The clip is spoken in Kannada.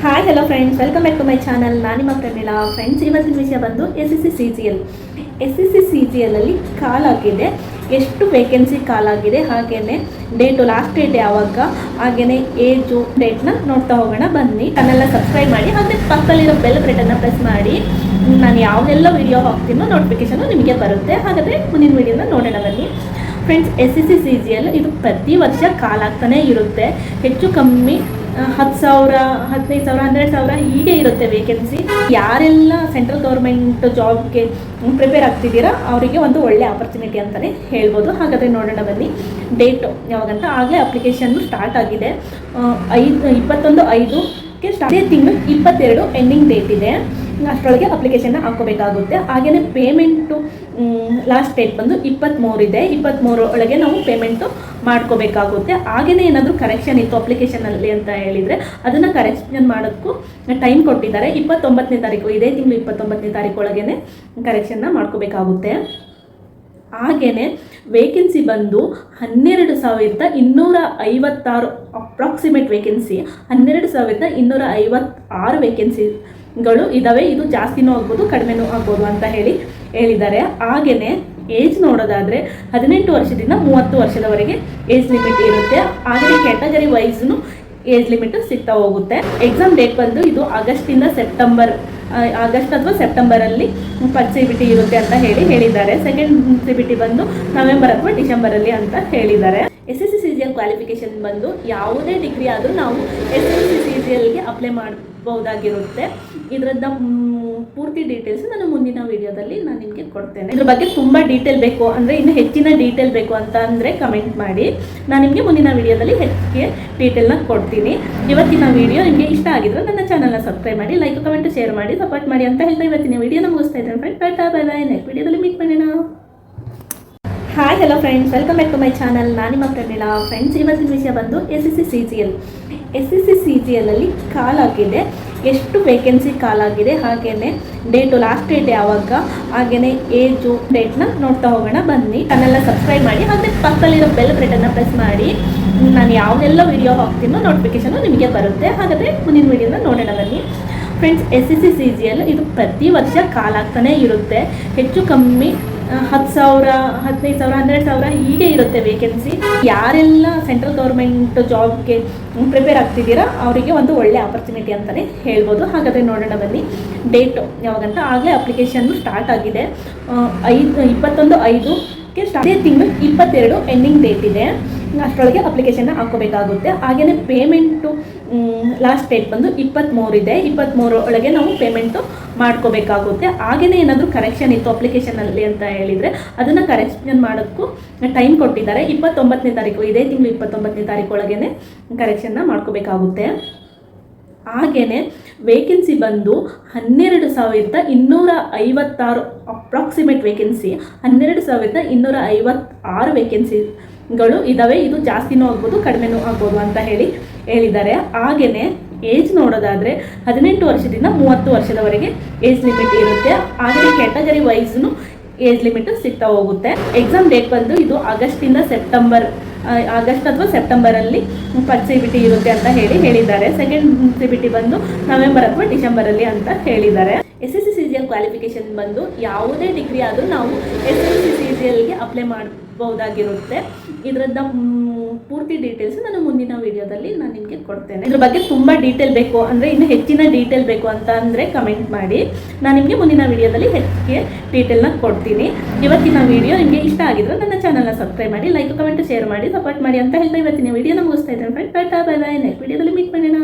Hi hello friends, welcome back to my channel. ನಾನು ನಿಮ್ಮ ಪ್ರಮೀಳಾ. ಫ್ರೆಂಡ್ಸ್, ಇವತ್ತಿನ ವಿಷಯ ಬಂದು SSC CGL ಅಲ್ಲಿ ಕಾಲಾಗಿದೆ. ಎಷ್ಟು ವೇಕೆನ್ಸಿ ಕಾಲಾಗಿದೆ, ಹಾಗೆಯೇ ಲಾಸ್ಟ್ ಡೇಟ್ ಯಾವಾಗ, ಹಾಗೆಯೇ ಏಜು ಡೇಟ್ನ ನೋಡ್ತಾ ಹೋಗೋಣ ಬನ್ನಿ. ಚಾನಲ್ನ ಸಬ್ಸ್ಕ್ರೈಬ್ ಮಾಡಿ, ಹಾಗೆ ಪಕ್ಕದಲ್ಲಿರೋ ಬೆಲ್ ಬಟನ್ನ ಪ್ರೆಸ್ ಮಾಡಿ. ನಾನು ಯಾವುದೆಲ್ಲ ವಿಡಿಯೋ ಹಾಕ್ತೀನೋ ನೋಟಿಫಿಕೇಶನು ನಿಮಗೆ ಬರುತ್ತೆ. ಹಾಗಾದರೆ ಮುಂದಿನ ವಿಡಿಯೋನ ನೋಡೋಣ ಬನ್ನಿ. ಫ್ರೆಂಡ್ಸ್, SSC CGL ಇದು ಪ್ರತಿ ವರ್ಷ ಕಾಲಾಗ್ತಾನೆ ಇರುತ್ತೆ. ಹೆಚ್ಚು ಕಮ್ಮಿ 10,000, 15,000, 12,000 ಹೀಗೆ ಇರುತ್ತೆ ವೇಕೆನ್ಸಿ. ಯಾರೆಲ್ಲ ಸೆಂಟ್ರಲ್ ಗೌರ್ಮೆಂಟ್ ಜಾಬ್ಗೆ ಪ್ರಿಪೇರ್ ಆಗ್ತಿದ್ದೀರಾ ಅವರಿಗೆ ಒಂದು ಒಳ್ಳೆ ಆಪರ್ಚುನಿಟಿ ಅಂತಲೇ ಹೇಳ್ಬೋದು. ಹಾಗಾದರೆ ನೋಡೋಣ ಬನ್ನಿ. ಡೇಟ್ ಯಾವಾಗಂತ ಆಗಲೇ ಅಪ್ಲಿಕೇಶನ್ ಸ್ಟಾರ್ಟ್ ಆಗಿದೆ. 21/5ಗೆ ಸ್ಟಾರ್ಟ್. ಇದೇ ತಿಂಗಳು 22 ಎಂಡಿಂಗ್ ಡೇಟ್ ಇದೆ. ಅಷ್ಟರೊಳಗೆ ಅಪ್ಲಿಕೇಶನ್ನ ಹಾಕೋಬೇಕಾಗುತ್ತೆ. ಹಾಗೆಯೇ ಪೇಮೆಂಟು ಲಾಸ್ಟ್ ಡೇಟ್ ಬಂದು 23 ಇದೆ. 23 ಒಳಗೆ ನಾವು ಪೇಮೆಂಟು ಮಾಡ್ಕೋಬೇಕಾಗುತ್ತೆ. ಹಾಗೆಯೇ ಏನಾದರೂ ಕರೆಕ್ಷನ್ ಇತ್ತು ಅಪ್ಲಿಕೇಶನಲ್ಲಿ ಅಂತ ಹೇಳಿದರೆ ಅದನ್ನು ಕರೆಕ್ಷನ್ ಮಾಡೋಕ್ಕೂ ಟೈಮ್ ಕೊಟ್ಟಿದ್ದಾರೆ. 29ನೇ ತಾರೀಕು, ಇದೇ ತಿಂಗಳು 29ನೇ ತಾರೀಕು ಒಳಗೇ ಕರೆಕ್ಷನ್ನ ಮಾಡ್ಕೋಬೇಕಾಗುತ್ತೆ. ಹಾಗೆಯೇ ವೇಕೆನ್ಸಿ ಬಂದು 12,256 ಅಪ್ರಾಕ್ಸಿಮೇಟ್ ವೇಕೆನ್ಸಿ. 12,256 ವೇಕೆನ್ಸಿಗಳು ಇದ್ದಾವೆ. ಇದು ಜಾಸ್ತಿನೂ ಆಗ್ಬೋದು, ಕಡಿಮೆನೂ ಆಗ್ಬೋದು ಅಂತ ಹೇಳಿದ್ದಾರೆ. ಹಾಗೆಯೇ ಏಜ್ ನೋಡೋದಾದರೆ 18 ವರ್ಷದಿಂದ 30 ವರ್ಷದವರೆಗೆ ಏಜ್ ಲಿಮಿಟ್ ಇರುತ್ತೆ. ಹಾಗೆಯೇ ಕ್ಯಾಟಗರಿ ವೈಸ್ನು ಏಜ್ ಲಿಮಿಟ್ ಸಿಗ್ತಾ ಹೋಗುತ್ತೆ. ಎಕ್ಸಾಮ್ ಡೇಟ್ ಬಂದು ಇದು ಆಗಸ್ಟ್ ಅಥವಾ ಸೆಪ್ಟೆಂಬರಲ್ಲಿ ಫಸ್ಟ್ CBT ಇರುತ್ತೆ ಅಂತ ಹೇಳಿದ್ದಾರೆ. ಸೆಕೆಂಡ್ CBT ಬಂದು ನವೆಂಬರ್ ಅಥವಾ ಡಿಸೆಂಬರಲ್ಲಿ ಅಂತ ಹೇಳಿದ್ದಾರೆ. SSC CGL ಕ್ವಾಲಿಫಿಕೇಷನ್ ಬಂದು ಯಾವುದೇ ಡಿಗ್ರಿ ಆದರೂ ನಾವು SSC CGLಗೆ ಅಪ್ಲೈ ಮಾಡಬಹುದಾಗಿರುತ್ತೆ. ಇದರದ ಪೂರ್ತಿ ಡೀಟೇಲ್ಸ್ ನಾನು ಮುಂದಿನ ವಿಡಿಯೋದಲ್ಲಿ ನಾನು ನಿಮಗೆ ಕೊಡ್ತೇನೆ. ಇದ್ರ ಬಗ್ಗೆ ತುಂಬ ಡೀಟೇಲ್ ಬೇಕು ಅಂದರೆ, ಇನ್ನೂ ಹೆಚ್ಚಿನ ಡೀಟೇಲ್ ಬೇಕು ಅಂತ ಅಂದರೆ ಕಮೆಂಟ್ ಮಾಡಿ. ನಾನು ನಿಮಗೆ ಮುಂದಿನ ವಿಡಿಯೋದಲ್ಲಿ ಹೆಚ್ಚಿಗೆ ಡೀಟೇಲ್ನ ಕೊಡ್ತೀನಿ. ಇವತ್ತಿನ ವಿಡಿಯೋ ನಿಮಗೆ ಇಷ್ಟ ಆಗಿದ್ರೆ ನನ್ನ ಚಾನಲ್ನ ಸಬ್ಸ್ಕ್ರೈಬ್ ಮಾಡಿ, ಲೈಕ್, ಕಮೆಂಟ್, ಶೇರ್ ಮಾಡಿ, ಸಪೋರ್ಟ್ ಮಾಡಿ ಅಂತ ಹೇಳ್ತಾ ಇವತ್ತಿನ ವಿಡಿಯೋನ ಮುಗಿಸ್ತಾ ಇದ್ದೇನೆ. Friends, tata, bye bye. Next ವಿಡಿಯೋದಲ್ಲಿ ಮೀಟ್ ಮಾಡೋಣ. Hi hello friends, welcome back to my channel. ನಾನು ನಿಮ್ಮ ಪ್ರಮೀಳಾ. ಫ್ರೆಂಡ್ಸ್, ಇವತ್ತಿನ ವಿಷಯ ಬಂದು SSC CGL ಅಲ್ಲಿ ಕಾಲಾಗಿದೆ. ಎಷ್ಟು ವೇಕೆನ್ಸಿ ಕಾಲಾಗಿದೆ, ಹಾಗೆಯೇ ಲಾಸ್ಟ್ ಡೇಟ್ ಯಾವಾಗ, ಹಾಗೆಯೇ ಏಜು ಡೇಟ್ನ ನೋಡ್ತಾ ಹೋಗೋಣ ಬನ್ನಿ. ಚಾನಲ್ನ ಸಬ್ಸ್ಕ್ರೈಬ್ ಮಾಡಿ, ಹಾಗೆ ಪಕ್ಕದಲ್ಲಿರೋ ಬೆಲ್ ಬಟನ್ನ ಪ್ರೆಸ್ ಮಾಡಿ. ನಾನು ಯಾವುದೆಲ್ಲ ವಿಡಿಯೋ ಹಾಕ್ತೀನೋ ನೋಟಿಫಿಕೇಶನು ನಿಮಗೆ ಬರುತ್ತೆ. ಹಾಗಾದರೆ ಮುಂದಿನ ವಿಡಿಯೋನ ನೋಡೋಣ ಬನ್ನಿ. ಫ್ರೆಂಡ್ಸ್, SSC CGL ಇದು ಪ್ರತಿ ವರ್ಷ ಕಾಲಾಗ್ತಾನೆ ಇರುತ್ತೆ. ಹೆಚ್ಚು ಕಮ್ಮಿ 10,000, 15,000, 12,000 ಹೀಗೆ ಇರುತ್ತೆ ವೇಕೆನ್ಸಿ. ಯಾರೆಲ್ಲ ಸೆಂಟ್ರಲ್ ಗೌರ್ಮೆಂಟ್ ಜಾಬ್ಗೆ ಪ್ರಿಪೇರ್ ಆಗ್ತಿದ್ದೀರಾ ಅವರಿಗೆ ಒಂದು ಒಳ್ಳೆ ಆಪರ್ಚುನಿಟಿ ಅಂತಲೇ ಹೇಳ್ಬೋದು. ಹಾಗಾದರೆ ನೋಡೋಣ ಬನ್ನಿ. ಡೇಟ್ ಯಾವಾಗಂತ ಆಗಲೇ ಅಪ್ಲಿಕೇಶನ್ ಸ್ಟಾರ್ಟ್ ಆಗಿದೆ. 21/5ಗೆ ಸ್ಟಾರ್ಟ್. ಇದೇ ತಿಂಗಳು 22 ಎಂಡಿಂಗ್ ಡೇಟ್ ಇದೆ. ಅಷ್ಟರೊಳಗೆ ಅಪ್ಲಿಕೇಶನ್ನ ಹಾಕೋಬೇಕಾಗುತ್ತೆ. ಹಾಗೆಯೇ ಪೇಮೆಂಟು ಲಾಸ್ಟ್ ಡೇಟ್ ಬಂದು 23 ಇದೆ. 23 ಒಳಗೆ ನಾವು ಪೇಮೆಂಟು ಮಾಡ್ಕೋಬೇಕಾಗುತ್ತೆ. ಹಾಗೆಯೇ ಏನಾದರೂ ಕರೆಕ್ಷನ್ ಇತ್ತು ಅಪ್ಲಿಕೇಶನಲ್ಲಿ ಅಂತ ಹೇಳಿದರೆ ಅದನ್ನು ಕರೆಕ್ಷನ್ ಮಾಡೋಕ್ಕೂ ಟೈಮ್ ಕೊಟ್ಟಿದ್ದಾರೆ. 29ನೇ ತಾರೀಕು, ಇದೇ ತಿಂಗಳು 29ನೇ ತಾರೀಕು ಒಳಗೇ ಕರೆಕ್ಷನ್ನ ಮಾಡ್ಕೋಬೇಕಾಗುತ್ತೆ. ಹಾಗೆಯೇ ವೇಕೆನ್ಸಿ ಬಂದು 12,256 ಅಪ್ರಾಕ್ಸಿಮೇಟ್ ವೇಕೆನ್ಸಿ. 12,256 ವೇಕೆನ್ಸಿಗಳು ಇದ್ದಾವೆ. ಇದು ಜಾಸ್ತಿನೂ ಆಗ್ಬೋದು, ಕಡಿಮೆನೂ ಆಗ್ಬೋದು ಅಂತ ಹೇಳಿದ್ದಾರೆ. ಹಾಗೆಯೇ ಏಜ್ ನೋಡೋದಾದರೆ 18 ವರ್ಷದಿಂದ 30 ವರ್ಷದವರೆಗೆ ಏಜ್ ಲಿಮಿಟ್ ಇರುತ್ತೆ. ಹಾಗೆಯೇ ಕ್ಯಾಟಗರಿ ವೈಸ್ನು ಏಜ್ ಲಿಮಿಟ್ ಸಿಗ್ತಾ ಹೋಗುತ್ತೆ. ಎಕ್ಸಾಮ್ ಡೇಟ್ ಬಂದು ಇದು ಆಗಸ್ಟ್ ಅಥವಾ ಸೆಪ್ಟೆಂಬರಲ್ಲಿ ಫಸ್ಟ್ CBT ಇರುತ್ತೆ ಅಂತ ಹೇಳಿದ್ದಾರೆ. ಸೆಕೆಂಡ್ CBT ಬಂದು ನವೆಂಬರ್ ಅಥವಾ ಡಿಸೆಂಬರಲ್ಲಿ ಅಂತ ಹೇಳಿದ್ದಾರೆ. SSC CGL ಕ್ವಾಲಿಫಿಕೇಷನ್ ಬಂದು ಯಾವುದೇ ಡಿಗ್ರಿ ಆದರೂ ನಾವು SSC CGLಗೆ ಅಪ್ಲೈ ಮಾಡಬಹುದಾಗಿರುತ್ತೆ. ಇದರದ ಪೂರ್ತಿ ಡೀಟೇಲ್ಸ್ ನಾನು ಮುಂದಿನ ವಿಡಿಯೋದಲ್ಲಿ ನಾನು ನಿಮಗೆ ಕೊಡ್ತೇನೆ. ಇದ್ರ ಬಗ್ಗೆ ತುಂಬ ಡೀಟೇಲ್ ಬೇಕು ಅಂದರೆ, ಇನ್ನೂ ಹೆಚ್ಚಿನ ಡೀಟೇಲ್ ಬೇಕು ಅಂತ ಅಂದರೆ ಕಮೆಂಟ್ ಮಾಡಿ. ನಾನು ನಿಮಗೆ ಮುಂದಿನ ವಿಡಿಯೋದಲ್ಲಿ ಹೆಚ್ಚಿಗೆ ಡೀಟೇಲ್ನ ಕೊಡ್ತೀನಿ. ಇವತ್ತಿನ ವಿಡಿಯೋ ನಿಮಗೆ ಇಷ್ಟ ಆಗಿದ್ರೆ ನನ್ನ ಚಾನಲ್ನ ಸಬ್ಸ್ಕ್ರೈಬ್ ಮಾಡಿ, ಲೈಕ್, ಕಮೆಂಟ್, ಶೇರ್ ಮಾಡಿ, ಸಪೋರ್ಟ್ ಮಾಡಿ ಅಂತ ಹೇಳ್ತಾ ಇವತ್ತಿನ ವಿಡಿಯೋನ ಮುಗಿಸ್ತಾ ಇದ್ದೇನೆ. Friends, tata, bye bye. Next ವಿಡಿಯೋದಲ್ಲಿ ಮೀಟ್ ಮಾಡೋಣ.